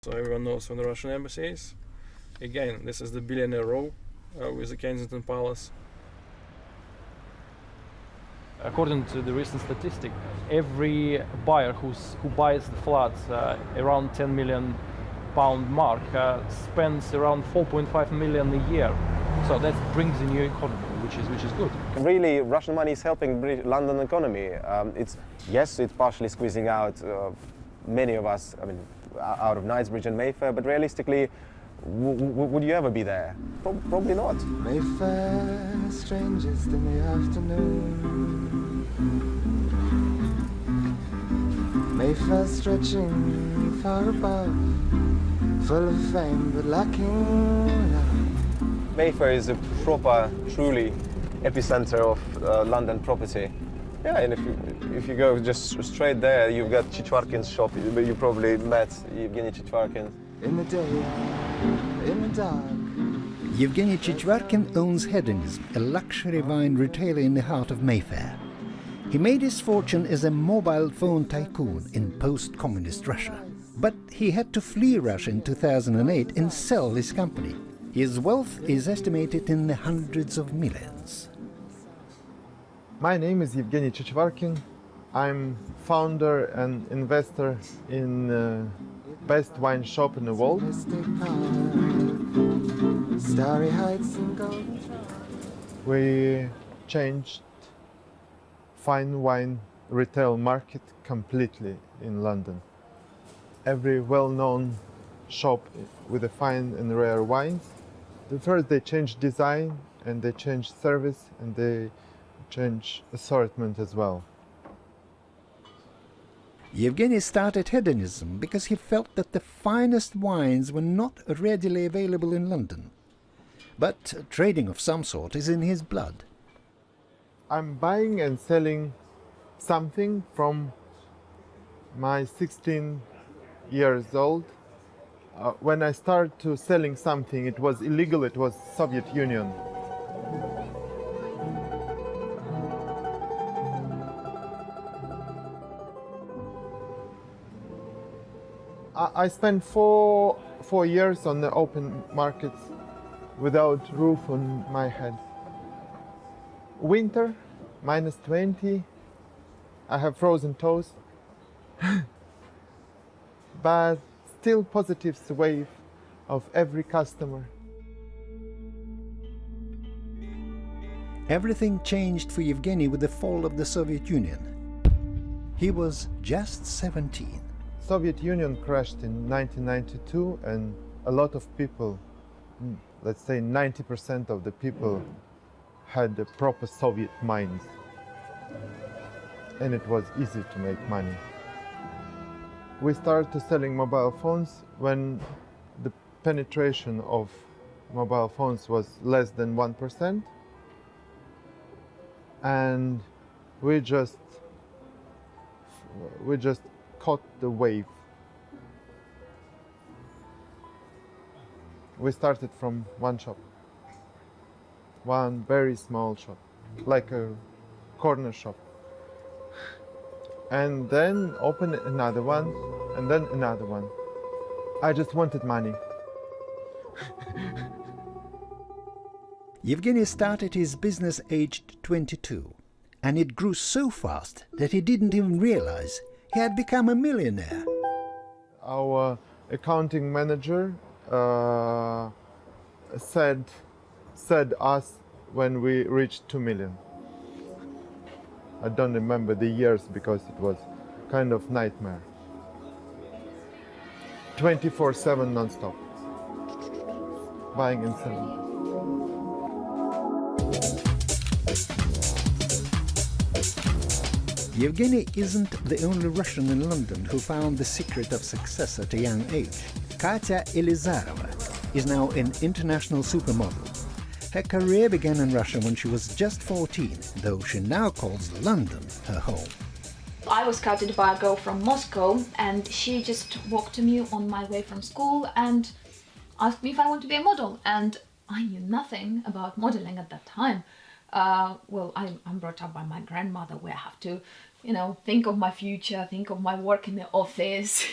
so everyone knows from the Russian embassies. Again, this is the Billionaire Row with the Kensington Palace. According to the recent statistic, every buyer who buys the flats around £10 million mark spends around 4.5 million a year. So that brings a new economy, which is good. Really, Russian money is helping London economy. Yes, it's partially squeezing out many of us, out of Knightsbridge and Mayfair, but realistically, would you ever be there? Probably not. Mayfair, strangest in the afternoon. Mayfair stretching far above, full of fame but lacking love. Mayfair is a proper, truly epicenter of London property. Yeah, and if you go just straight there, you've got Chichvarkin's shop. You probably met Evgeny Chichvarkin. In the day, in the dark. Evgeny Chichvarkin owns Hedonism, a luxury wine retailer in the heart of Mayfair. He made his fortune as a mobile phone tycoon in post-communist Russia. But he had to flee Russia in 2008 and sell his company. His wealth is estimated in the hundreds of millions. My name is Evgeny Chichvarkin. I'm founder and investor in best wine shop in the world. Starry heights and gold. We changed fine wine retail market completely in London. Every well-known shop with the fine and rare wines, first they changed design and they changed service and they changed assortment as well. Evgeny started Hedonism because he felt that the finest wines were not readily available in London. But trading of some sort is in his blood. I'm buying and selling something from my 16 years old. When I started to selling something, it was illegal, it was Soviet Union. I spent four years on the open markets without roof on my head. Winter, -20, I have frozen toes, but still positive wave of every customer. Everything changed for Evgeny with the fall of the Soviet Union. He was just 17. Soviet Union crashed in 1992 and a lot of people, let's say 90% of the people, had a proper Soviet mind. And it was easy to make money. We started selling mobile phones when the penetration of mobile phones was less than 1%. And we just caught the wave. We started from one shop, one very small shop, like a corner shop. And then opened another one, and then another one. I just wanted money. Evgeny started his business aged 22, and it grew so fast that he didn't even realize he had become a millionaire. Our accounting manager said us when we reached 2 million. I don't remember the years because it was kind of nightmare. 24/7 non-stop, buying and selling. Evgeny isn't the only Russian in London who found the secret of success at a young age. Katya Elizarova is now an international supermodel. Her career began in Russia when she was just 14, though she now calls London her home. I was scouted by a girl from Moscow, and she just walked to me on my way from school and asked me if I want to be a model, and I knew nothing about modeling at that time. Well, I'm brought up by my grandmother, where I have to, you know, think of my future, think of my work in the office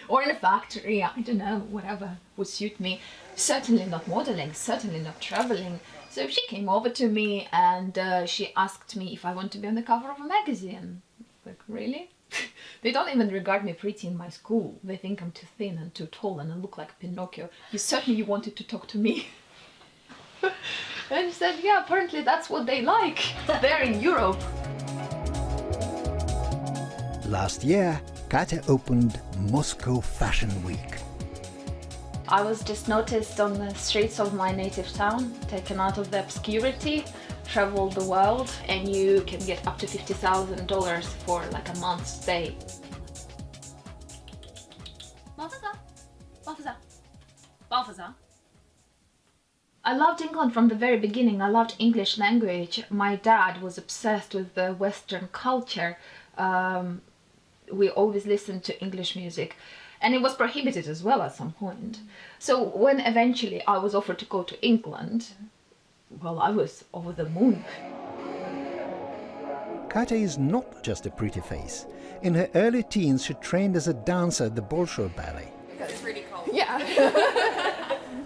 or in a factory, I don't know, whatever would suit me. Certainly not modeling, certainly not traveling. So she came over to me and she asked me if I want to be on the cover of a magazine. Like, really? They don't even regard me pretty in my school. They think I'm too thin and too tall and I look like Pinocchio. You certainly wanted to talk to me. And she said, yeah, apparently that's what they like. They're in Europe. Last year, Katya opened Moscow Fashion Week. I was just noticed on the streets of my native town, taken out of the obscurity, traveled the world, and you can get up to $50,000 for like a month's stay. I loved England from the very beginning. I loved English language. My dad was obsessed with the Western culture. We always listened to English music, and it was prohibited as well at some point. So when eventually I was offered to go to England, well, I was over the moon. Katya is not just a pretty face. In her early teens, she trained as a dancer at the Bolshoi Ballet. It's pretty cold. Yeah.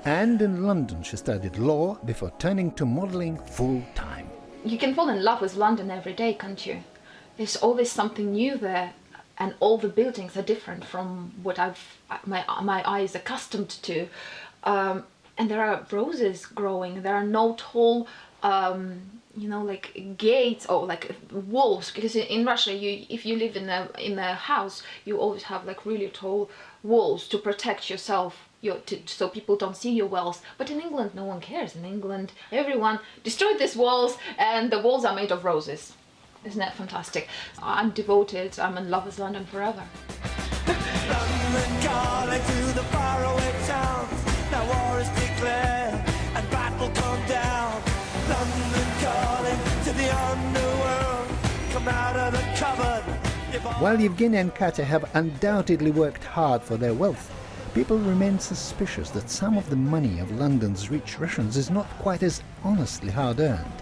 And in London, she studied law before turning to modeling full-time. You can fall in love with London every day, can't you? There's always something new there, and all the buildings are different from what my eye is accustomed to. And there are roses growing. There are no tall, you know, like gates or like walls. Because in Russia, if you live in a house, you always have like really tall walls to protect yourself, so people don't see your walls. But in England, no one cares. In England, everyone destroyed these walls, and the walls are made of roses. Isn't that fantastic? I'm devoted. I'm in love with London forever. London calling to the faraway towns. Now war is declared and battle come down. London calling to the underworld. Come out of the cupboard. While Yevgeny and Katya have undoubtedly worked hard for their wealth, people remain suspicious that some of the money of London's rich Russians is not quite as honestly hard-earned.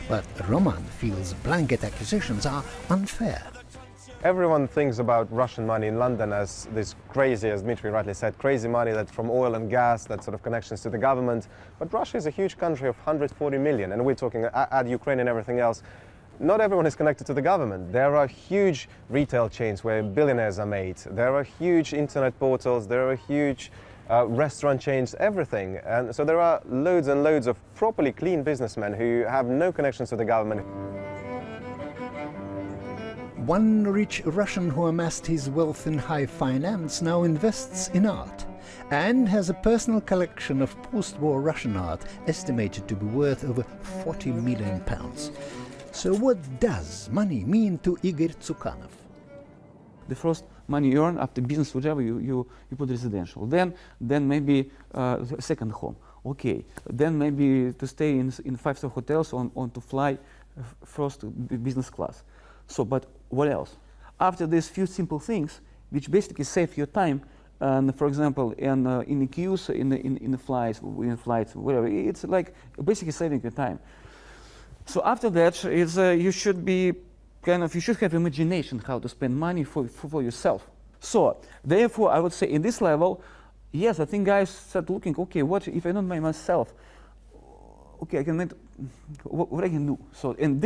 But Roman feels blanket accusations are unfair. Everyone thinks about Russian money in London as this crazy, as Dmitry rightly said, crazy money that's from oil and gas, that sort of connections to the government. But Russia is a huge country of 140 million, and we're talking add Ukraine and everything else. Not everyone is connected to the government. There are huge retail chains where billionaires are made. There are huge internet portals. There are huge restaurant chains, everything. And so there are loads and loads of properly clean businessmen who have no connections to the government. One rich Russian who amassed his wealth in high finance now invests in art and has a personal collection of post-war Russian art estimated to be worth over £40 million. So what does money mean to Igor Tsukhanov? The first money you earn after business, whatever, you put residential. Then maybe second home. Okay. Then maybe to stay in 5-star hotels or to fly first business class. So, but what else? After these few simple things, which basically save your time, and for example, in the queues, in the flights, whatever, it's like basically saving your time. So after that, you should be you should have imagination how to spend money for yourself. So therefore, I would say in this level, yes, I think guys start looking, okay, what if I don't buy myself? Okay, I can make what I can do. So and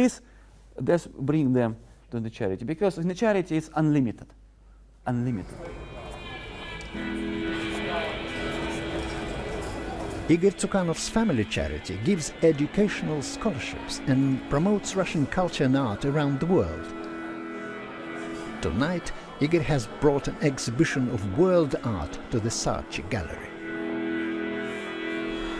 that's bring them to the charity, because in the charity it's unlimited. Igor Tsukhanov's family charity gives educational scholarships and promotes Russian culture and art around the world. Tonight, Igor has brought an exhibition of world art to the Sarchi Gallery.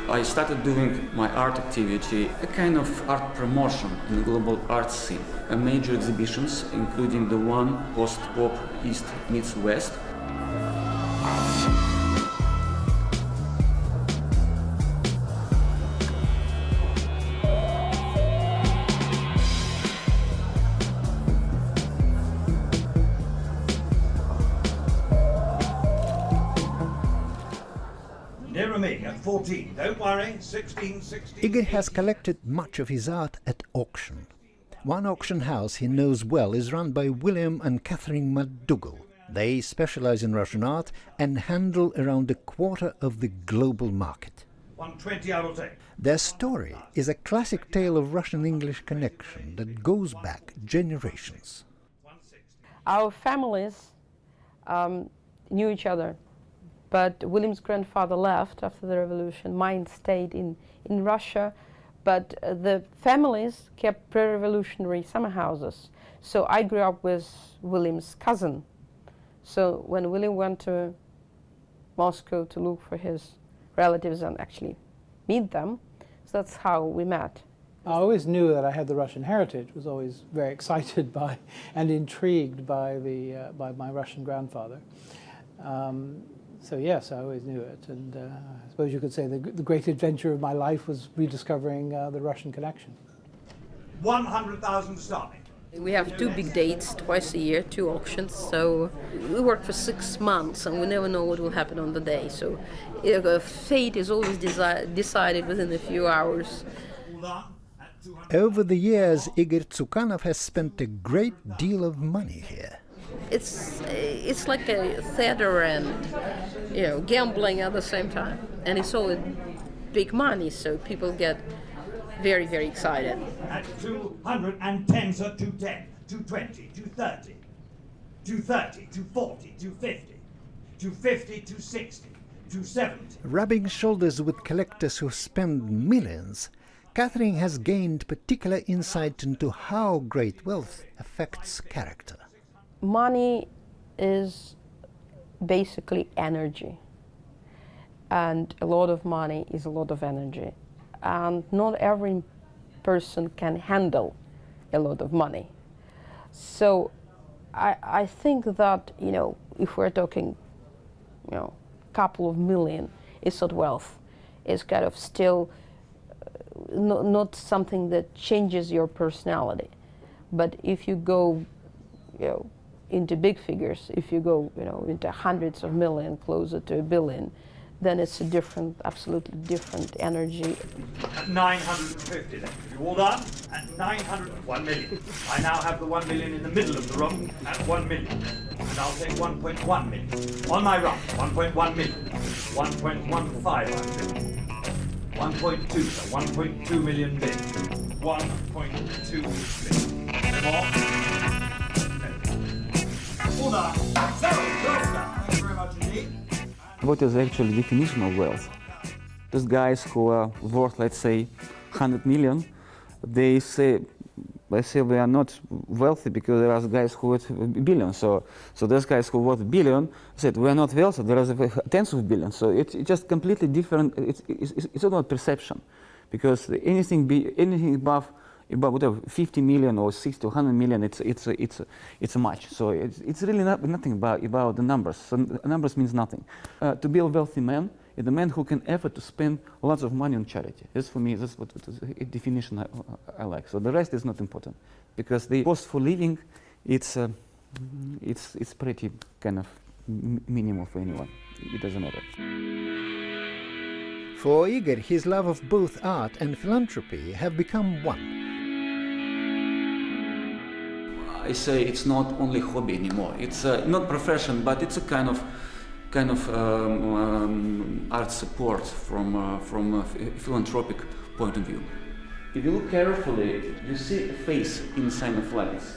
I started doing my art activity, a kind of art promotion in the global art scene. Major exhibitions, including the one post-pop East meets West. Nearer me at 14. Don't worry. 16, 16. Igor has collected much of his art at auction. One auction house he knows well is run by William and Catherine McDougall. They specialize in Russian art and handle around a quarter of the global market. 120 I will take. Their story is a classic tale of Russian-English connection that goes back generations. Our families knew each other, but William's grandfather left after the revolution. Mine stayed in Russia, but the families kept pre-revolutionary summer houses. So I grew up with William's cousin. So when William went to Moscow to look for his relatives and actually meet them, so that's how we met. I always knew that I had the Russian heritage, was always very excited by and intrigued by my Russian grandfather. So yes, I always knew it, and I suppose you could say the great adventure of my life was rediscovering the Russian connection. 100,000 to start me. We have 2 big dates twice a year, 2 auctions, so we work for 6 months and we never know what will happen on the day. So fate is always decided within a few hours. Over the years, Igor Tsukanov has spent a great deal of money here. It's like a theater and gambling at the same time, and it's all big money, so people get very, very excited. At 210, sir, 210, 220, 230, 230, 240, 250, 250, 260, 270. Rubbing shoulders with collectors who spend millions, Catherine has gained particular insight into how great wealth affects character. Money is basically energy, and a lot of money is a lot of energy, and not every person can handle a lot of money. So I think that, if we're talking, couple of million, it's not wealth. It's kind of still not something that changes your personality. But if you go, into big figures, if you go, into hundreds of million, closer to a billion, then it's a different, absolutely different energy. At 950 then. You all done? At 901 million. I now have the 1 million in the middle of the room at 1 million. And I'll take 1.1 million. On my right, 1.1 million. 1.15 I'm bidding. 1.2, so 1.2 million bid. 1.2 million. No more? All done. So, well done. Thank you very much indeed. What is actually definition of wealth? Those guys who are worth, let's say, 100 million, they say we are not wealthy because there are guys who worth a billion. So those guys who worth a billion said we are not wealthy. There are tens of billions. So it's just completely different. It's about perception, because anything above whatever 50 million or 60 or 100 million, it's much. So it's really nothing about the numbers. So numbers means nothing. To be a wealthy man is a man who can afford to spend lots of money on charity. That's for me. That's what a definition I like. So the rest is not important, because the cost for living, it's pretty kind of minimal for anyone. It doesn't matter. For Igor, his love of both art and philanthropy have become one. I say it's not only hobby anymore. It's not profession, but it's a kind of art support from a philanthropic point of view. If you look carefully, you see a face inside of lens.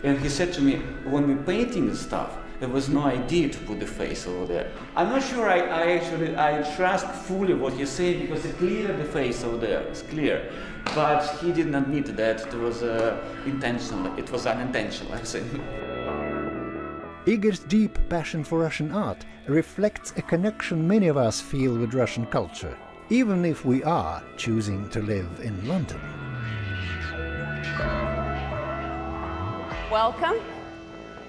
And he said to me, when we're painting the stuff, there was no idea to put the face over there. I'm not sure I trust fully what he said, because it's clear the face over there, it's clear. But he did not admit that it was intentional, it was unintentional, I say. Igor's deep passion for Russian art reflects a connection many of us feel with Russian culture, even if we are choosing to live in London. Welcome.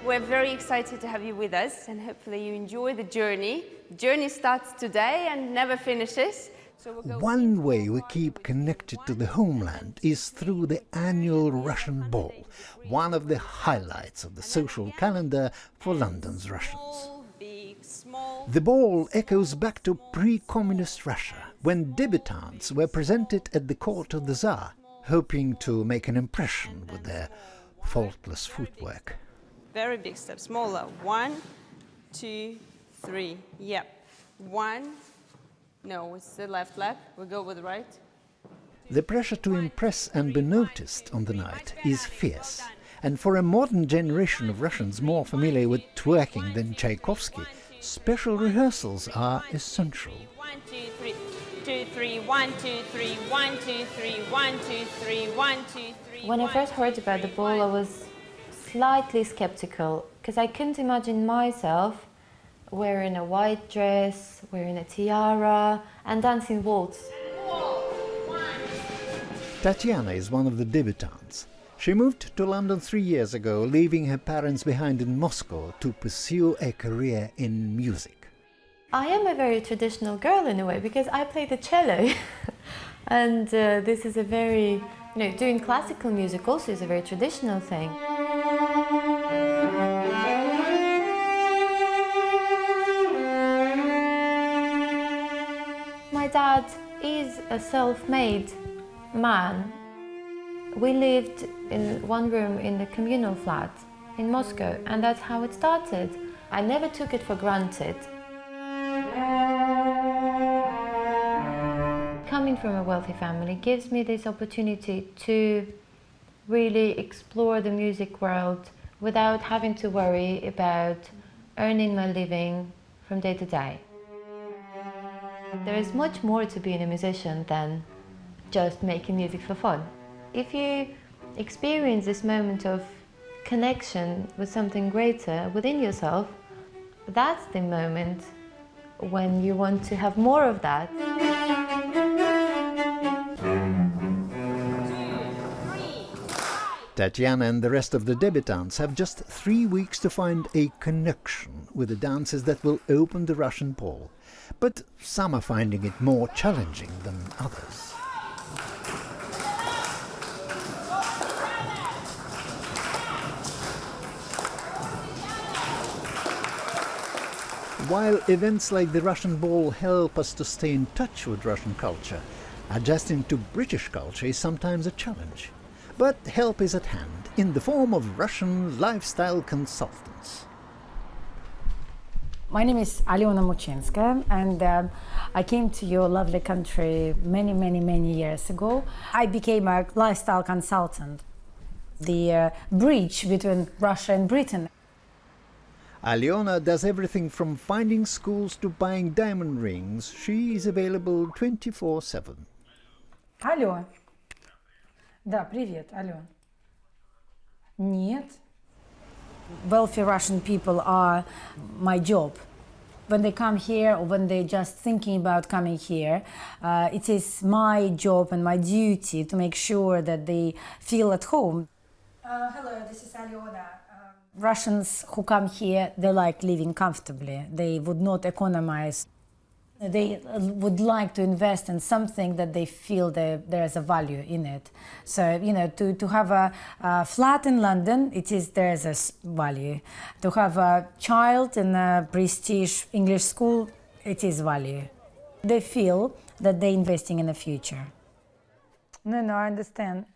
We're very excited to have you with us, and hopefully you enjoy the journey. The journey starts today and never finishes. So One way we keep connected to the homeland is through the annual Russian Ball, one of the highlights of the social calendar for London's Russians. The ball echoes back to pre-communist Russia, when debutantes were presented at the court of the Tsar, hoping to make an impression with their faultless footwork. Very big step, smaller. 1, 2, 3. Yep. 1. No, it's the left leg. We go with the right. The pressure to impress and be noticed on the night is fierce. And for a modern generation of Russians more familiar with twerking than Tchaikovsky, special rehearsals are essential. 1, 2, 3. 2, 3. 1, 2, 3. 1, 2, 3. 1, 2, 3. 1, 2, 3. When I first heard about the ball, I was slightly skeptical because I couldn't imagine myself wearing a white dress, wearing a tiara and dancing waltz. Tatiana is one of the debutantes. She moved to London 3 years ago, leaving her parents behind in Moscow to pursue a career in music. I am a very traditional girl in a way because I play the cello and this is a very, doing classical music also is a very traditional thing. My dad is a self-made man. We lived in one room in the communal flat in Moscow, and that's how it started. I never took it for granted. Coming from a wealthy family gives me this opportunity to really explore the music world without having to worry about earning my living from day to day. There is much more to being a musician than just making music for fun. If you experience this moment of connection with something greater within yourself, that's the moment when you want to have more of that. Tatiana and the rest of the debutantes have just 3 weeks to find a connection with the dances that will open the Russian ball. But some are finding it more challenging than others. While events like the Russian ball help us to stay in touch with Russian culture, adjusting to British culture is sometimes a challenge. But help is at hand in the form of Russian lifestyle consultants. My name is Aliona Muchinska, and I came to your lovely country many years ago. I became a lifestyle consultant, the bridge between Russia and Britain. Aliona does everything from finding schools to buying diamond rings. She is available 24/7. Алло. Да, привет, алло. Нет. Wealthy Russian people are my job. When they come here or when they're just thinking about coming here, it is my job and my duty to make sure that they feel at home. Hello, this is Aliona. Russians who come here, they like living comfortably. They would not economize. They would like to invest in something that they feel that there's a value in it. So, to have a flat in London, there's a value. To have a child in a prestige English school, it is value. They feel that they're investing in the future. No, I understand.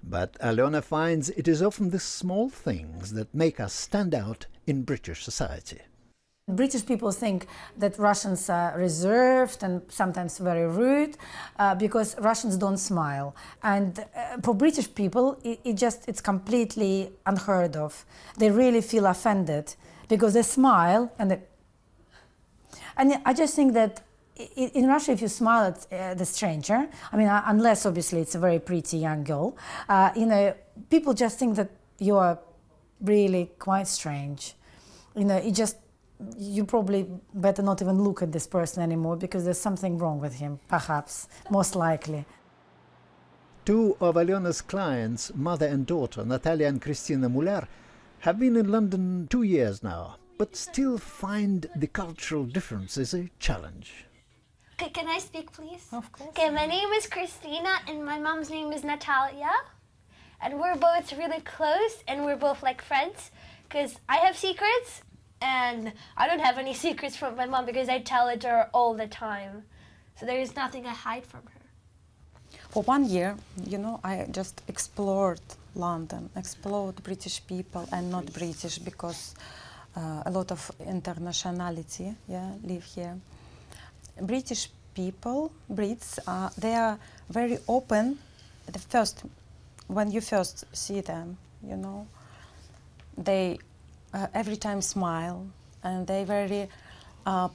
But Aliona finds it is often the small things that make us stand out in British society. British people think that Russians are reserved and sometimes very rude because Russians don't smile. And for British people, it's completely unheard of. They really feel offended because they smile and I just think that in Russia, if you smile at the stranger, unless obviously it's a very pretty young girl, people just think that you are really quite strange. You probably better not even look at this person anymore because there's something wrong with him, perhaps, most likely. Two of Aliona's clients, mother and daughter, Natalia and Christina Muller, have been in London 2 years now, but still find the cultural differences a challenge. Can I speak, please? Of course. Okay, my name is Christina and my mom's name is Natalia. And we're both really close and we're both like friends because I have secrets and I don't have any secrets from my mom because I tell it to her all the time. So there is nothing I hide from her. For 1 year, you know, I just explored London, explored British people and not British, because a lot of internationality, yeah, live here. British people, Brits, they are very open. When you first see them, you know, they every time smile, and they very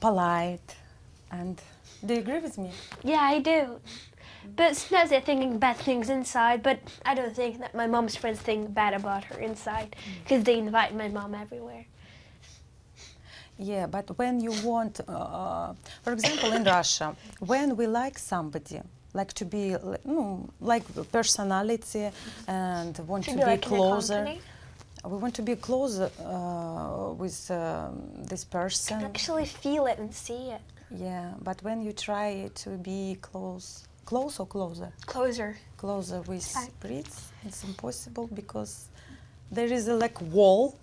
polite. And do you agree with me? Yeah, I do. But sometimes they're thinking bad things inside, but I don't think that my mom's friends think bad about her inside, because they invite my mom everywhere. Yeah, but when you want, for example, in Russia, when we like somebody, like to be, like personality, and want to be like closer, we want to be closer with this person. You can actually feel it and see it. Yeah, but when you try to be close or closer? Closer with Brits, it's impossible, because there is a wall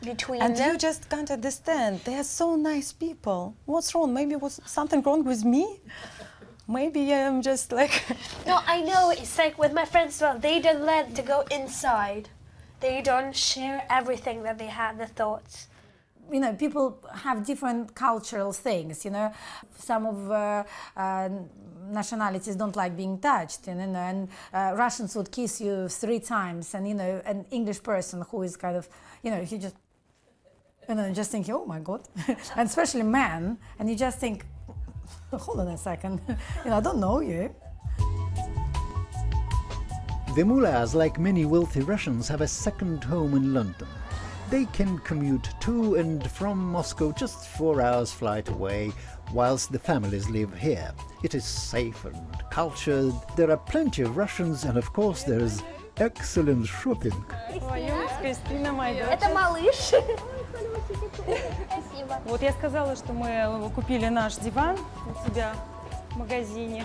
between and them. You just can't understand. They are so nice people. What's wrong? Maybe was something wrong with me? Maybe I'm just like... No, I know. It's like with my friends, well, they don't let to go inside. They don't share everything that they have, the thoughts. You know, people have different cultural things, you know. Some of nationalities don't like being touched, you know, and Russians would kiss you 3 times, and, you know, an English person who is kind of, you know, he just, you know, just think, oh my God, and especially men, and you just think, hold on a second, you know, I don't know you. The mullahs, like many wealthy Russians, have a second home in London. They can commute to and from Moscow just 4 hours flight away, whilst the families live here. It is safe and cultured. There are plenty of Russians, and of course there is excellent shopping. Это малыш. Вот я сказала, что мы купили наш диван у тебя в магазине.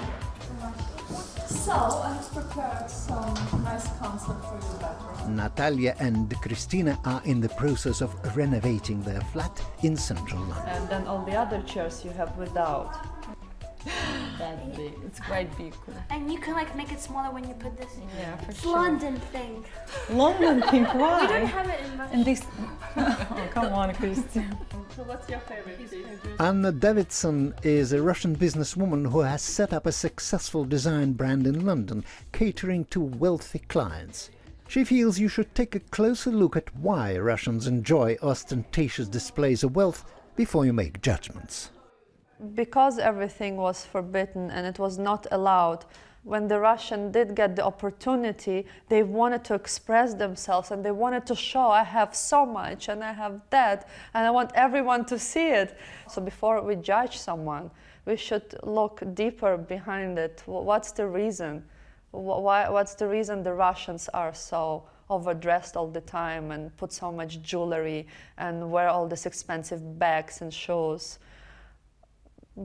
So, I've prepared some nice content for your bedroom. Natalia and Christina are in the process of renovating their flat in central London. And then all the other chairs you have without. That's big. It's quite big. And you can make it smaller when you put this. Yeah, for it's sure. London thing. London thing, why? We don't have it in Russia. And this. Oh, come on, Christy. So what's your favorite piece? Anna Davidson is a Russian businesswoman who has set up a successful design brand in London, catering to wealthy clients. She feels you should take a closer look at why Russians enjoy ostentatious displays of wealth before you make judgments. Because everything was forbidden and it was not allowed, when the Russian did get the opportunity, they wanted to express themselves and they wanted to show, I have so much and I have that and I want everyone to see it. So before we judge someone, we should look deeper behind it. What's the reason? What's the reason the Russians are so overdressed all the time and put so much jewelry and wear all these expensive bags and shoes?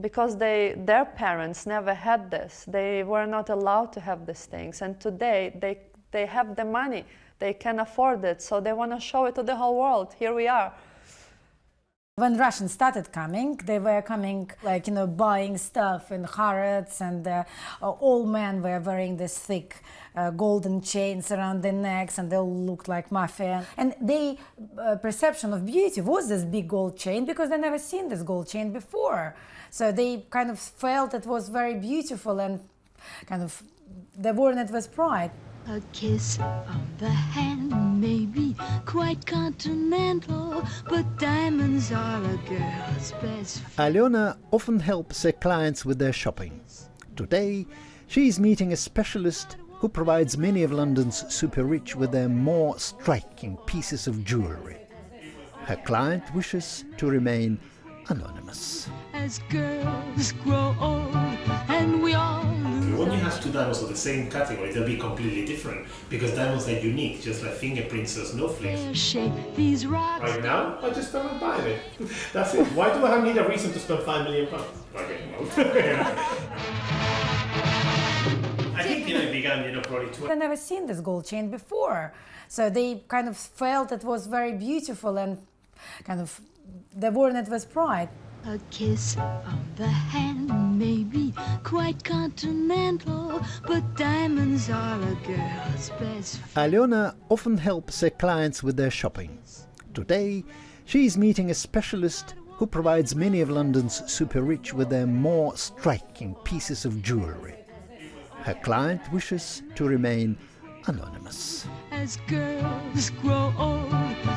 Because their parents never had this. They were not allowed to have these things. And today, they have the money. They can afford it. So they want to show it to the whole world. Here we are. When Russians started coming, they were coming, like, you know, buying stuff in Harrods, and all men were wearing this thick golden chains around their necks, and they all looked like mafia. And their perception of beauty was this big gold chain, because they never seen this gold chain before. So they kind of felt it was very beautiful, and kind of they wore it with pride. A kiss on the hand may be quite continental, but diamonds are a girl's best friend. Alyona often helps her clients with their shopping. Today, she is meeting a specialist who provides many of London's super-rich with their more striking pieces of jewellery. Her client wishes to remain anonymous. As girls grow old and we all lose. When you have 2 diamonds of the same category, they'll be completely different, because diamonds are unique, just like fingerprints or snowflakes. Shape these rocks. Right now, I just don't buy it. That's it. Why do I need a reason to spend £5 million? Okay, well. I think, it began, probably They never seen this gold chain before. So they kind of felt it was very beautiful, and kind of they wore it with pride. A kiss on the hand may be quite continental, but diamonds are a girl's best friend. Alyona often helps her clients with their shopping. Today, she is meeting a specialist who provides many of London's super-rich with their more striking pieces of jewellery. Her client wishes to remain anonymous. As girls grow old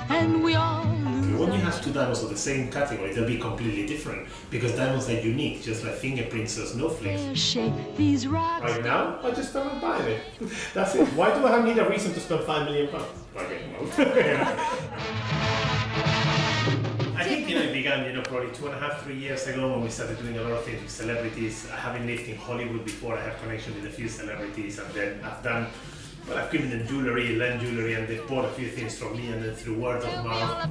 and we all lose. When you have two diamonds of the same category, they'll be completely different because diamonds are unique, just like fingerprints or snowflakes. Shape these rocks. Right now, I just started buying it. That's it. Why do I need a reason to spend £5 million? I think it began, probably 2.5, 3 years ago when we started doing a lot of things with celebrities. Having lived in Hollywood before, I have connection with a few celebrities, and then I've given them jewellery, lent jewellery, and they've bought a few things from me, and then through word of mouth.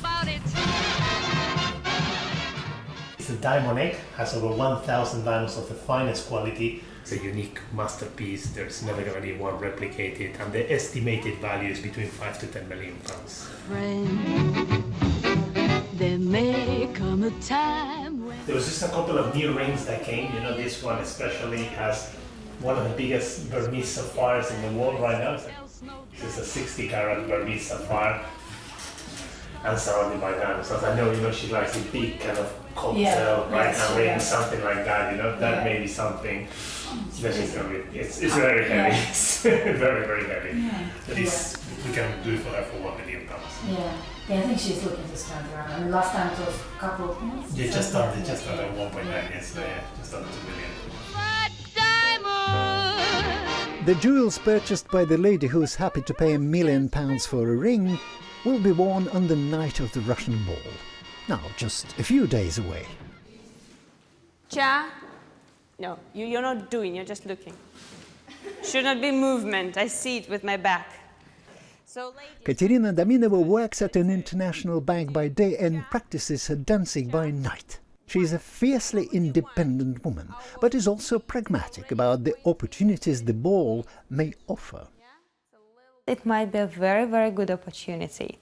It's a diamond egg, has over 1,000 diamonds of the finest quality. It's a unique masterpiece. There's never going to be one replicated, and the estimated value is between £5 to £10 million. Friend, there may come a time when... There was just a couple of new rings that came. This one especially has one of the biggest Burmese sapphires in the world right now. This is a 60 carat Burmese sapphire and surrounded by diamonds. As I know, she likes a big kind of cocktail right-hand ring, something like that, that may be something that she's going to be. It's very heavy. It's very, very heavy. But we can do it for her for £1 million. Yeah, I think she's looking to spend around. I mean, last time it was a couple of months. They just done 1.9, yes, just under 2 million. The jewels purchased by the lady who is happy to pay £1 million for a ring will be worn on the night of the Russian ball. Now, just a few days away. Cha? No, you're not doing, you're just looking. Should not be movement, I see it with my back. So, Katerina Daminova works at an international bank by day and practices her dancing by night. She is a fiercely independent woman, but is also pragmatic about the opportunities the ball may offer. It might be a very, very good opportunity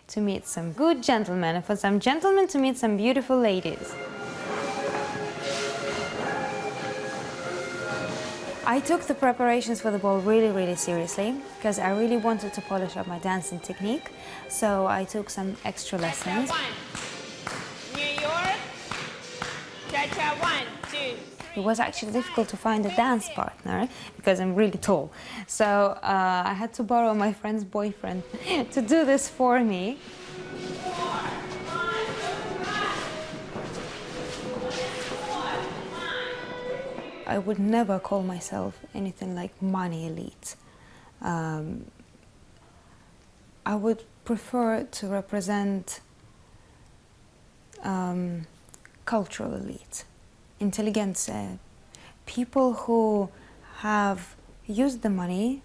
to meet some good gentlemen, and for some gentlemen to meet some beautiful ladies. I took the preparations for the ball really, really seriously because I really wanted to polish up my dancing technique, so I took some extra lessons. New York, cha-cha, 1, 2. It was actually difficult to find a dance partner because I'm really tall, so I had to borrow my friend's boyfriend to do this for me. I would never call myself anything like money elite. I would prefer to represent cultural elite, intelligentsia, people who have used the money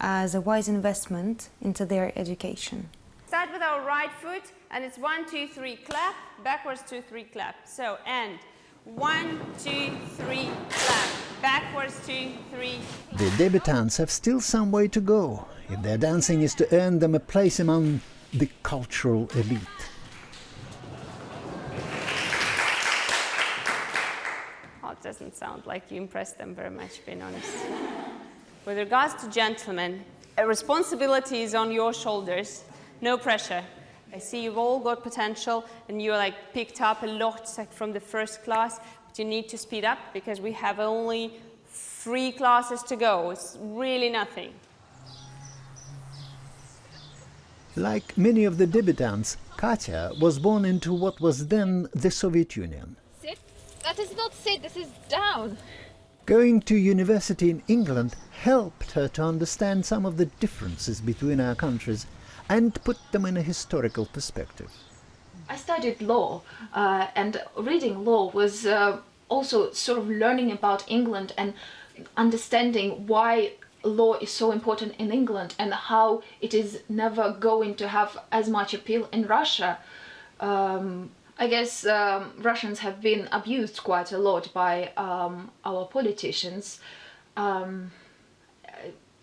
as a wise investment into their education. Start with our right foot, and it's 1, 2, 3, clap, backwards 2, 3, clap. So, and 1, 2, 3, clap, backwards 2, 3. The debutantes have still some way to go if their dancing is to earn them a place among the cultural elite. Oh, it doesn't sound like you impressed them very much, being honest. With regards to gentlemen, a responsibility is on your shoulders, no pressure. I see you've all got potential and you're picked up a lot from the first class, but you need to speed up because we have only 3 classes to go. It's really nothing. Like many of the debutantes, Katya was born into what was then the Soviet Union. Sit? That is not sit, this is down. Going to university in England helped her to understand some of the differences between our countries and put them in a historical perspective. I studied law, and reading law was also sort of learning about England and understanding why law is so important in England and how it is never going to have as much appeal in Russia. I guess Russians have been abused quite a lot by our politicians.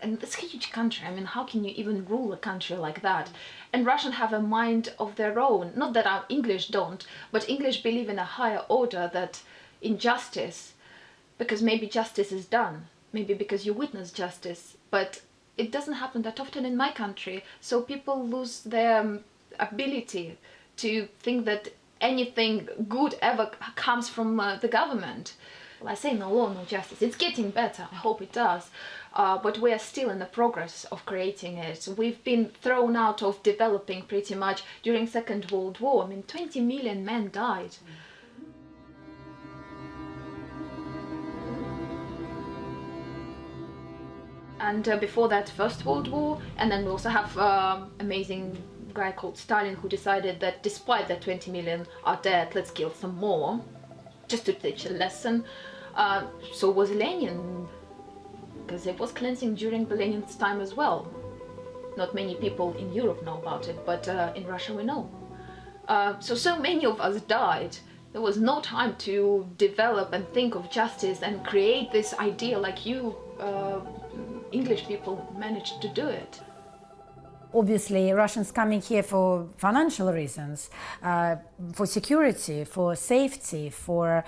and it's a huge country. I mean, how can you even rule a country like that? And Russians have a mind of their own. Not that our English don't, but English believe in a higher order, that injustice, because maybe justice is done, maybe because you witness justice, but it doesn't happen that often in my country. So people lose their ability to think that anything good ever comes from the government. I say no law, no justice. It's getting better. I hope it does. But we are still in the progress of creating it. We've been thrown out of developing pretty much during Second World War. I mean, 20 million men died. And before that, First World War. And then we also have amazing guy called Stalin, who decided that despite that 20 million are dead, let's kill some more, just to teach a lesson. So was Lenin, because it was cleansing during Lenin's time as well. Not many people in Europe know about it, but in Russia we know. So many of us died. There was no time to develop and think of justice and create this idea like you English people managed to do it. Obviously, Russians coming here for financial reasons, for security, for safety, for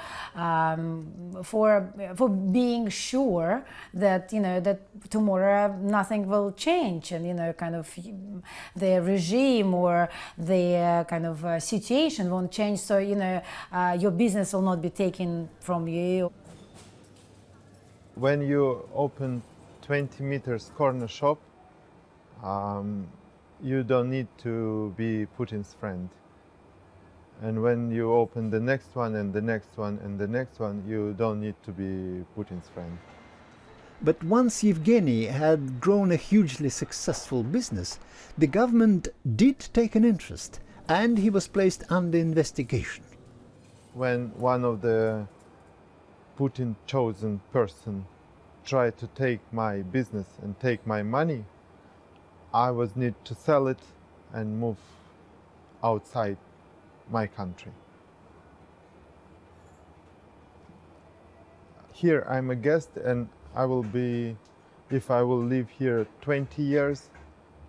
being sure that that tomorrow nothing will change, and kind of the regime or the kind of situation won't change. So your business will not be taken from you. When you open 20 meters corner shop, you don't need to be Putin's friend. And when you open the next one and the next one and the next one, you don't need to be Putin's friend. But once Yevgeny had grown a hugely successful business, the government did take an interest, and he was placed under investigation. When one of the Putin chosen person tried to take my business and take my money, I was need to sell it and move outside my country. Here I'm a guest, and I will be, if I will live here 20 years,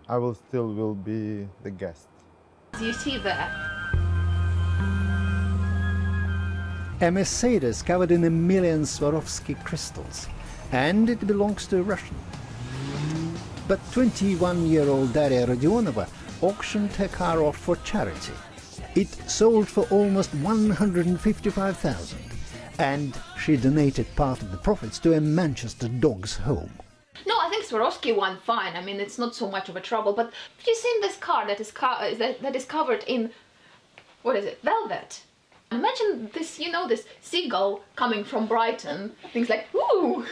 I will still be the guest. You see there? A Mercedes covered in 1 million Swarovski crystals, and it belongs to a Russian. But 21-year-old Daria Rodionova auctioned her car off for charity. It sold for almost 155,000, and she donated part of the profits to a Manchester dog's home. No, I think Swarovski won fine. I mean, it's not so much of a trouble. But have you seen this car that is covered in, what is it, velvet? Imagine this, this seagull coming from Brighton. Things like, ooh,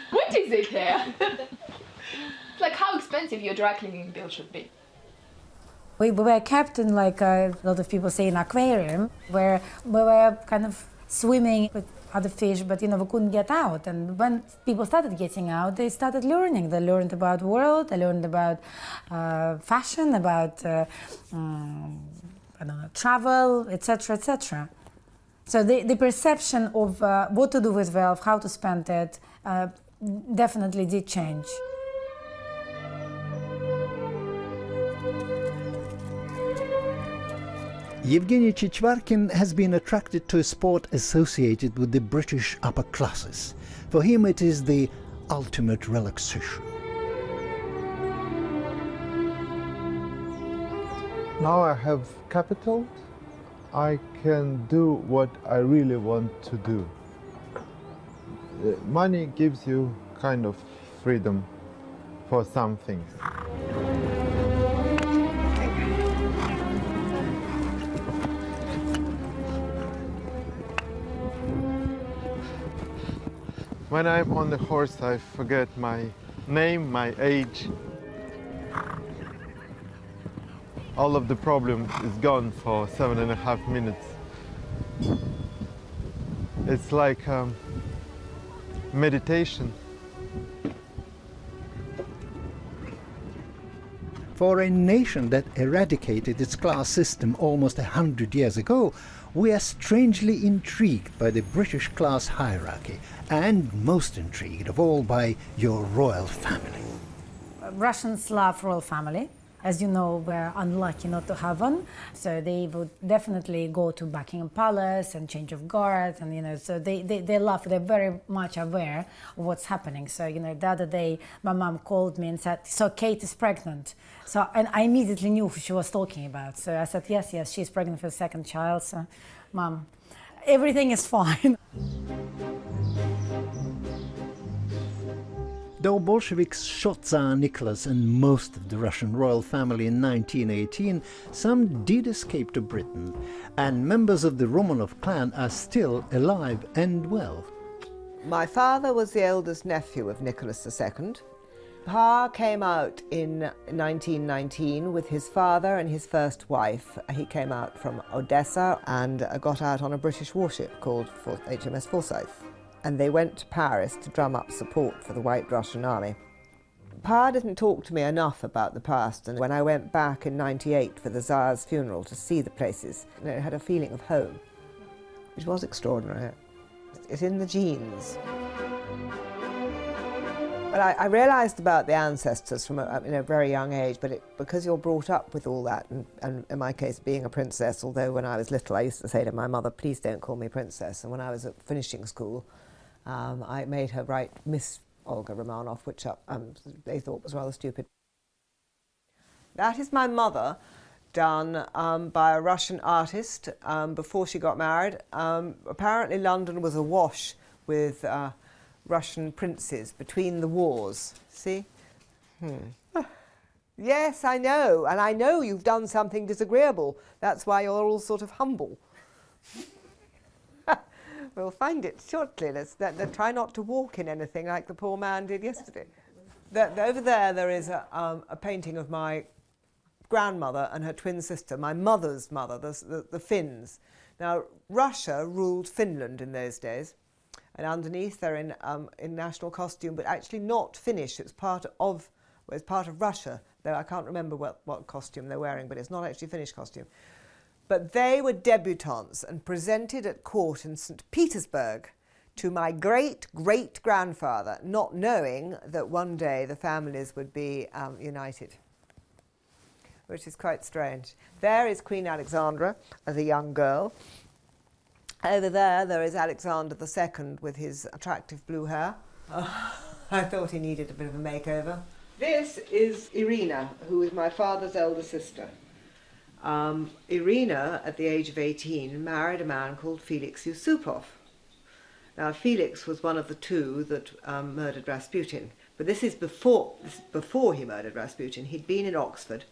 what is it here? Like how expensive your dry cleaning bill should be. We were kept in, like a lot of people say, an aquarium, where we were kind of swimming with other fish, but we couldn't get out. And when people started getting out, they started learning. They learned about the world, they learned about fashion, about I don't know, travel, etc., etc. So the perception of what to do with wealth, how to spend it, definitely did change. Yevgeny Chichvarkin has been attracted to a sport associated with the British upper classes. For him it is the ultimate relaxation. Now I have capital, I can do what I really want to do. Money gives you kind of freedom for some things. When I'm on the horse, I forget my name, my age. All of the problem is gone for 7.5 minutes. It's like meditation. For a nation that eradicated its class system almost 100 years ago, we are strangely intrigued by the British class hierarchy, and most intrigued of all by your royal family. Russians love royal family. As you know, we're unlucky not to have one. So they would definitely go to Buckingham Palace and change of guard, and so they love. They're very much aware of what's happening. So the other day, my mom called me and said, "So Kate is pregnant." So and I immediately knew who she was talking about. So I said, "Yes, she's pregnant for a second child." So, Mom, everything is fine. Though Bolsheviks shot Tsar Nicholas and most of the Russian royal family in 1918, some did escape to Britain, and members of the Romanov clan are still alive and well. My father was the eldest nephew of Nicholas II. Pa came out in 1919 with his father and his first wife. He came out from Odessa and got out on a British warship called HMS Forsyth. And they went to Paris to drum up support for the White Russian Army. Pa didn't talk to me enough about the past, and when I went back in '98 for the Tsar's funeral to see the places, I had a feeling of home, which was extraordinary. It's in the genes. But I realised about the ancestors from a very young age, but because you're brought up with all that, and in my case being a princess, although when I was little I used to say to my mother, "Please don't call me princess," and when I was at finishing school, I made her write Miss Olga Romanov, which they thought was rather stupid. That is my mother, done by a Russian artist before she got married. Apparently London was awash with Russian princes between the wars. See? Yes, I know, and I know you've done something disagreeable. That's why you're all sort of humble. We'll find it shortly. Let's try not to walk in anything like the poor man did yesterday. Over there is a painting of my grandmother and her twin sister, my mother's mother, the Finns. Now, Russia ruled Finland in those days, and underneath they're in national costume, but actually not Finnish. It's part of Russia, though I can't remember what costume they're wearing, but it's not actually Finnish costume. But they were debutantes and presented at court in St. Petersburg to my great-great-grandfather, not knowing that one day the families would be united, which is quite strange. There is Queen Alexandra as a young girl. Over there is Alexander II with his attractive blue hair. I thought he needed a bit of a makeover. This is Irina, who is my father's elder sister. Irina, at the age of 18, married a man called Felix Yusupov. Now, Felix was one of the two that murdered Rasputin, but this is before he murdered Rasputin. He'd been in Oxford,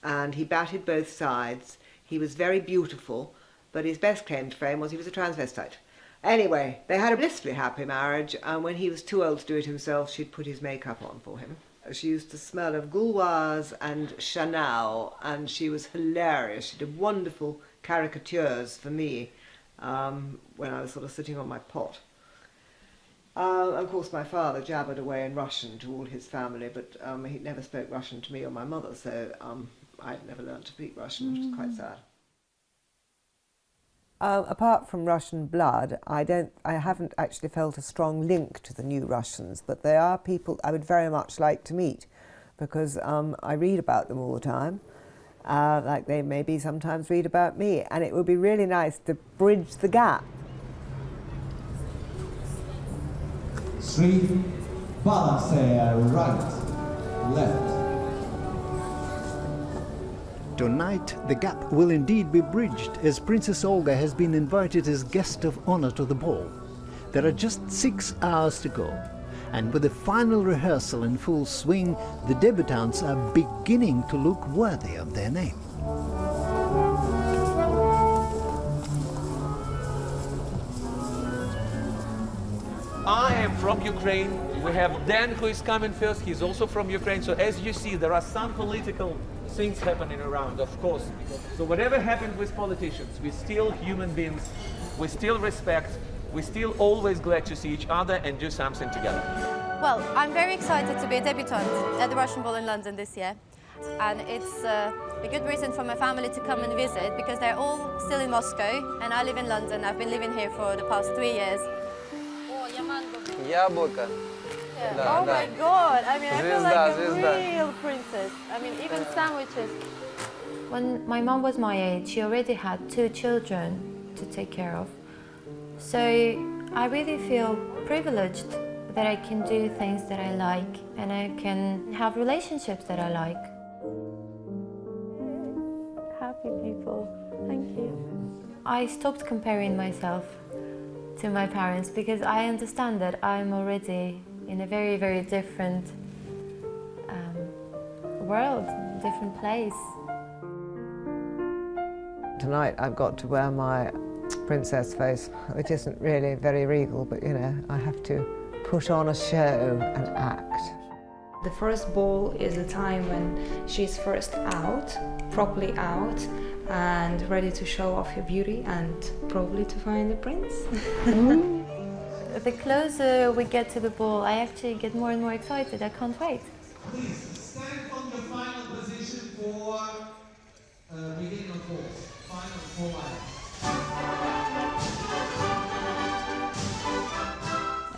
and he batted both sides. He was very beautiful, but his best claim to fame was he was a transvestite. Anyway, they had a blissfully happy marriage, and when he was too old to do it himself, she'd put his makeup on for him. She used to smell of Gauloise and Chanel, and she was hilarious. She did wonderful caricatures for me when I was sort of sitting on my pot. Of course, my father jabbered away in Russian to all his family, but he never spoke Russian to me or my mother, so I'd never learned to speak Russian, which is quite sad. Apart from Russian blood, I haven't actually felt a strong link to the new Russians, but they are people I would very much like to meet, because I read about them all the time, like they maybe sometimes read about me, and it would be really nice to bridge the gap. 3, balance right, left. Tonight, the gap will indeed be bridged, as Princess Olga has been invited as guest of honor to the ball. There are just 6 hours to go, and with the final rehearsal in full swing, the debutantes are beginning to look worthy of their name. I am from Ukraine. We have Dan, who is coming first. He's also from Ukraine. So as you see, there are some political things happening around, of course. So whatever happened with politicians, we're still human beings. We still respect. We're still always glad to see each other and do something together. Well, I'm very excited to be a debutante at the Russian Ball in London this year. And it's a good reason for my family to come and visit because they're all still in Moscow and I live in London. I've been living here for the past 3 years. Яблоко. Oh my God! I mean, I feel like a Звезда. real princess. I mean, even sandwiches. When my mom was my age, she already had 2 children to take care of. So I really feel privileged that I can do things that I like and I can have relationships that I like. Happy people, thank you. I stopped comparing myself to my parents because I understand that I'm already in a very, very different world, different place. Tonight I've got to wear my princess face, which isn't really very regal, but you know, I have to put on a show and act. The first ball is a time when she's first out, properly out, and ready to show off her beauty and probably to find the prince. The closer we get to the ball, I actually get more and more excited. I can't wait. Please stand on your final position for beginning of course. Final 4 lines.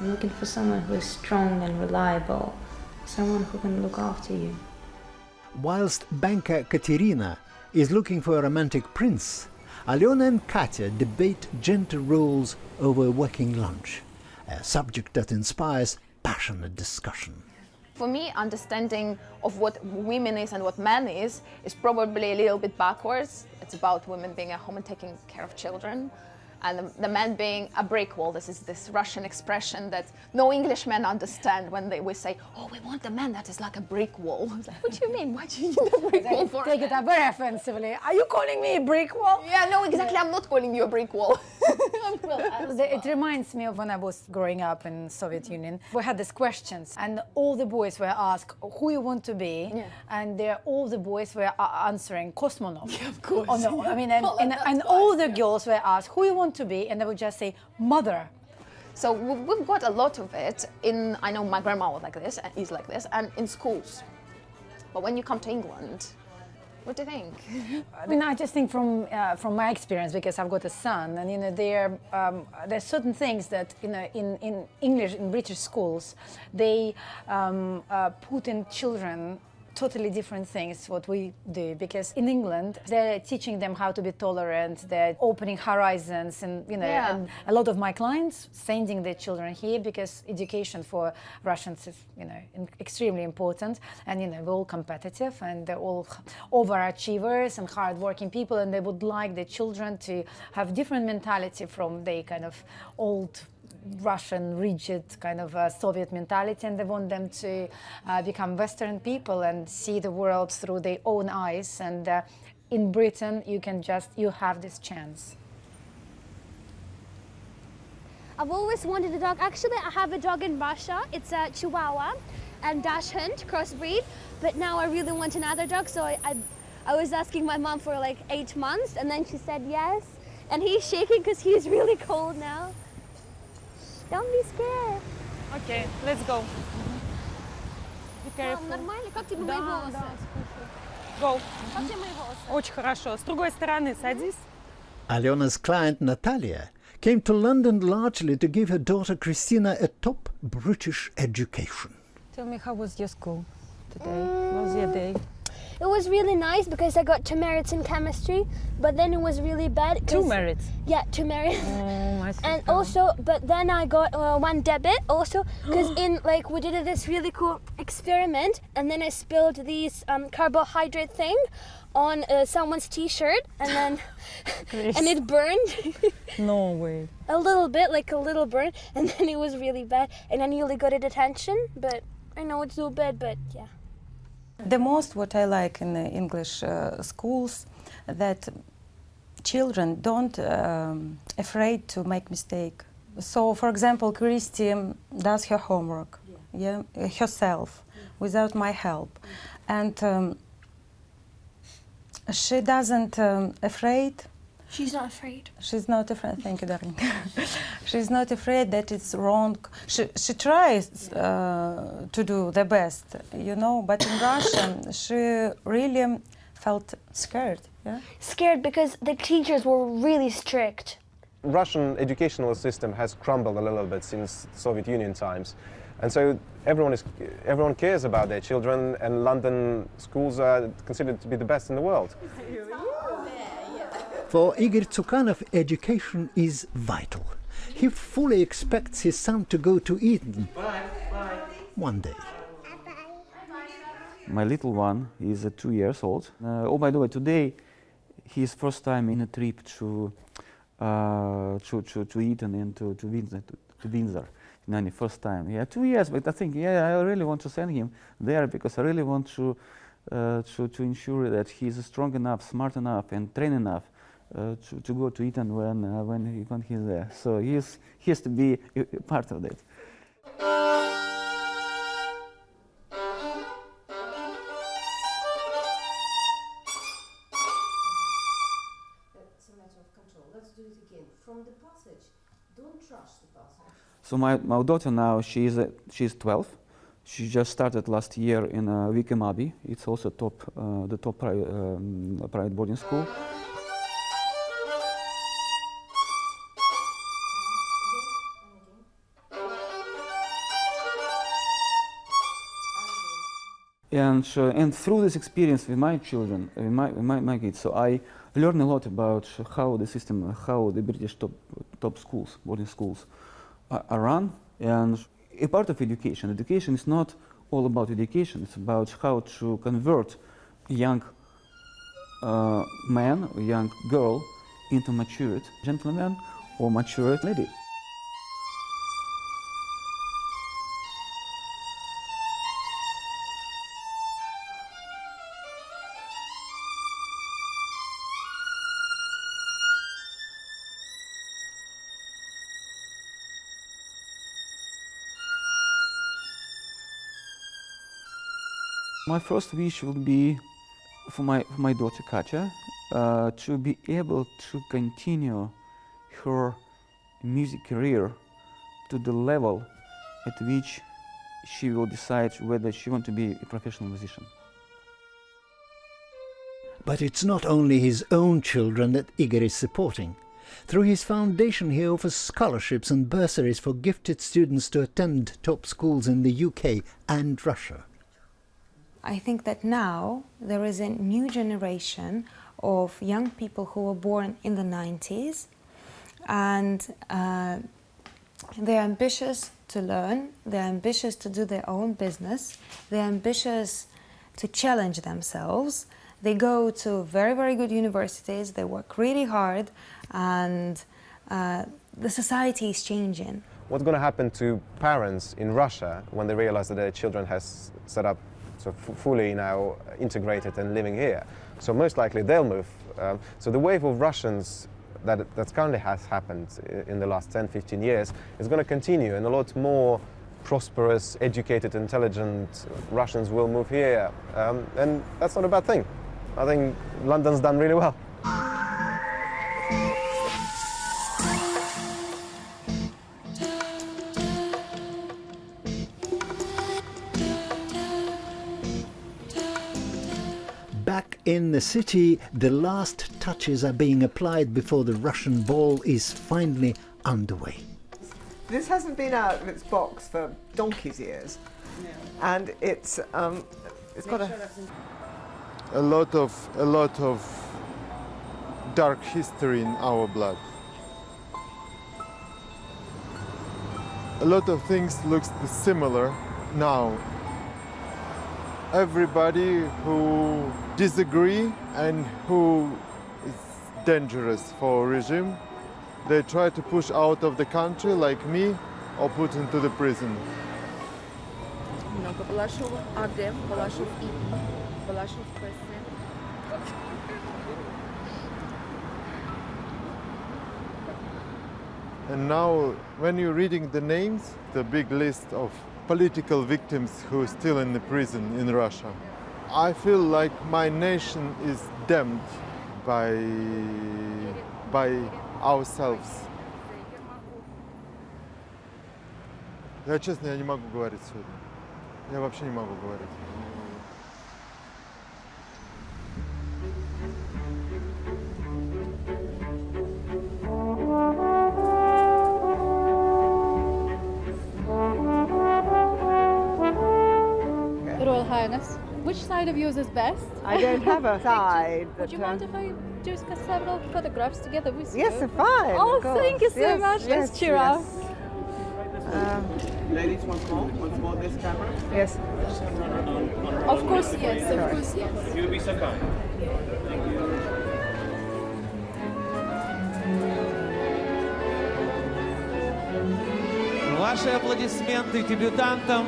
I'm looking for someone who is strong and reliable, someone who can look after you. Whilst banker Katerina is looking for a romantic prince, Alyona and Katya debate gender roles over working lunch, a subject that inspires passionate discussion. For me, understanding of what women is and what man is probably a little bit backwards. It's about women being at home and taking care of children, and the man being a brick wall. This is this Russian expression that no English men understand when we say, oh, we want a man that is like a brick wall. It's like, what do you mean? Why do you need a brick wall for? Take it up very offensively. Are you calling me a brick wall? Yeah, no, exactly. I'm not calling you a brick wall. It reminds me of when I was growing up in Soviet Union. We had these questions, and all the boys were asked who you want to be, and all the boys were answering cosmonaut. Yeah, of course. Oh, no, I mean, and all the girls were asked who you want to be, and they would just say mother. So we've got a lot of it in. I know my grandma was like this, is like this, and in schools. But when you come to England, what do you think? I mean, I just think from my experience, because I've got a son, and you know, there's certain things that in English, in British schools, they put in children totally different things what we do, because in England they're teaching them how to be tolerant, they're opening horizons, and you know, and a lot of my clients sending their children here because education for Russians is, you know, extremely important, and you know, we're all competitive and they're all overachievers and hardworking people, and they would like their children to have different mentality from their kind of old Russian, rigid kind of Soviet mentality, and they want them to become Western people and see the world through their own eyes. And in Britain, you have this chance. I've always wanted a dog. Actually, I have a dog in Russia. It's a Chihuahua and Dachshund crossbreed. But now I really want another dog, so I was asking my mom for like 8 months, and then she said yes. And he's shaking because he's really cold now. Don't be scared. Okay, let's go. Be careful. Нормально? Как тебе мои волосы? Go. Как тебе мои волосы? Очень хорошо. С другой стороны садись. Alyona's client Natalia came to London largely to give her daughter Christina a top British education. Tell me, how was your school today? How was your day? It was really nice because I got 2 merits in chemistry, but then it was really bad. 2 merits? Yeah, 2 merits. Oh, I see. And also, but then I got 1 debit also, because we did this really cool experiment, and then I spilled these carbohydrate thing on someone's t-shirt, and then and it burned. No way. A little bit, like a little burn, and then it was really bad, and I nearly got a detention, but I know it's so bad, but yeah. The most what I like in the English schools, that children don't afraid to make mistake. So, for example, Christy does her homework, herself, without my help, and she doesn't afraid She's not afraid. She's not afraid. Thank you, darling. She's not afraid that it's wrong. She tries to do the best, you know, but in Russian she really felt scared. Yeah? Scared because the teachers were really strict. Russian educational system has crumbled a little bit since Soviet Union times. And so everyone cares about their children, and London schools are considered to be the best in the world. For Igor Tsukanov, education is vital. He fully expects his son to go to Eton one day. My little one is 2 years old. Oh, by the way, today his first time in a trip to Eton and to Windsor. First time. Yeah, 2 years, but I think, yeah, I really want to send him there because I really want to ensure that he's strong enough, smart enough, and trained enough to go to Eton when he's there. So he has to be a part of that. It's a matter of control. Let's do it again. From the passage, don't rush the passage. So my daughter now, she's 12. She just started last year in Wickham Abbey. It's also the top private boarding school. And through this experience with my children, with my kids, so I learned a lot about how the system, how the British top schools, boarding schools, are run. And a part of education. Education is not all about education. It's about how to convert a young man or young girl into matured gentleman or matured lady. My first wish would be for my daughter Katya to be able to continue her music career to the level at which she will decide whether she wants to be a professional musician. But it's not only his own children that Igor is supporting. Through his foundation, he offers scholarships and bursaries for gifted students to attend top schools in the UK and Russia. I think that now there is a new generation of young people who were born in the 90s, and they're ambitious to learn, they're ambitious to do their own business, they're ambitious to challenge themselves. They go to very, very good universities, they work really hard, and the society is changing. What's going to happen to parents in Russia when they realize that their children has set up so fully now integrated and living here? So most likely they'll move. So the wave of Russians that currently has happened in the last 10-15 years is going to continue, and a lot more prosperous, educated, intelligent Russians will move here. And that's not a bad thing. I think London's done really well. Back in the city, the last touches are being applied before the Russian ball is finally underway. This hasn't been out of its box for donkey's years, and it's got a lot of dark history in our blood. A lot of things look similar now. Everybody who disagree and who is dangerous for regime, they try to push out of the country, like me, or put into the prison. And now, when you're reading the names, the big list of political victims who are still in the prison in Russia, I feel like my nation is damned by by ourselves. Я честно, я не могу говорить сегодня. Я вообще не могу говорить. Royal Highness, which side of yours is best? I don't have a side. Would you mind if I just get several photographs together with you? Yes, fine. Oh, of course. thank you so Yes, much. yes, Let's cheer up. Ladies, once more this camera. Yes. Of course, yes. Of course, yes. If you would be so kind. Thank you. Ваши аплодисменты дебютантам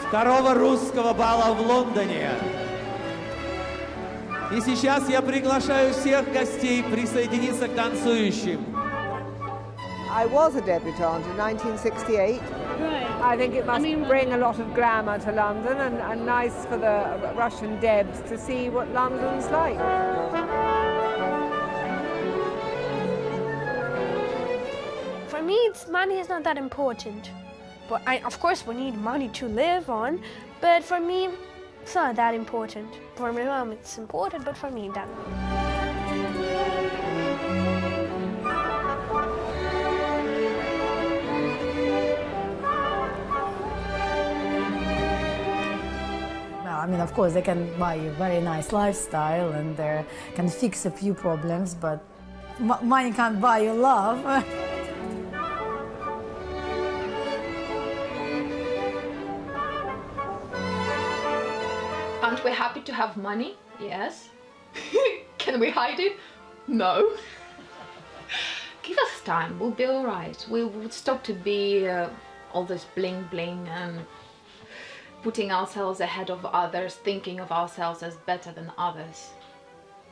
второго русского бала в Лондоне. И сейчас я приглашаю всех гостей присоединиться к танцующим. I was a debutante in 1968. Right. I think it must bring a lot of glamour to London and nice for the Russian Debs to see what London's like. For me, money is not that important. But of course, we need money to live on. But for me, it's not that important. For my mom, it's important, but for me, that. I mean, of course, they can buy you a very nice lifestyle and they can fix a few problems, but money can't buy you love. Aren't we happy to have money? Yes. Can we hide it? No. Give us time, we'll be all right. We would stop to be all this bling bling and putting ourselves ahead of others, thinking of ourselves as better than others.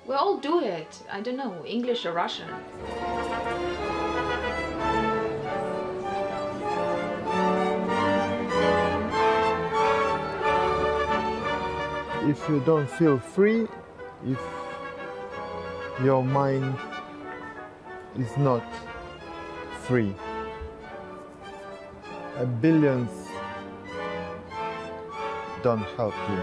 We all do it. I don't know, English or Russian. If you don't feel free, if your mind is not free, billions don't help you.